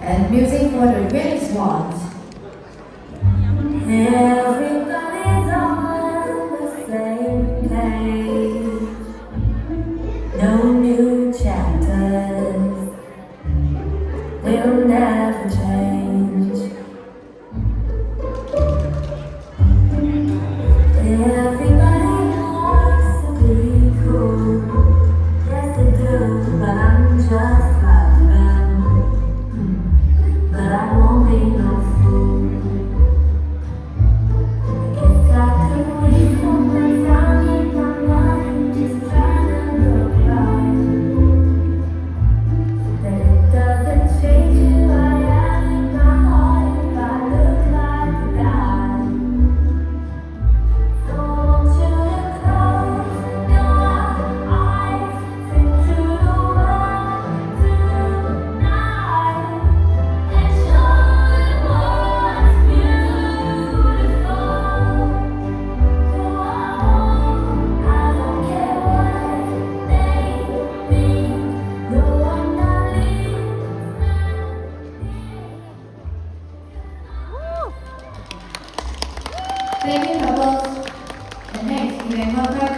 And music for the Venice ones. Everybody's on the same page. No new chapters will never change. Everybody wants to be cool. Yes, they do, but I'm just like them. But I won't be no fool. Guess I could waste all my time in my mind just trying to look right. But it doesn't change who I am in my heart if I look like a guy. So I want you to close your eyes into the world tonight and show them what's beautiful. I don't care what they think. No, I'm not listening. Thank you, couples. And next, we may welcome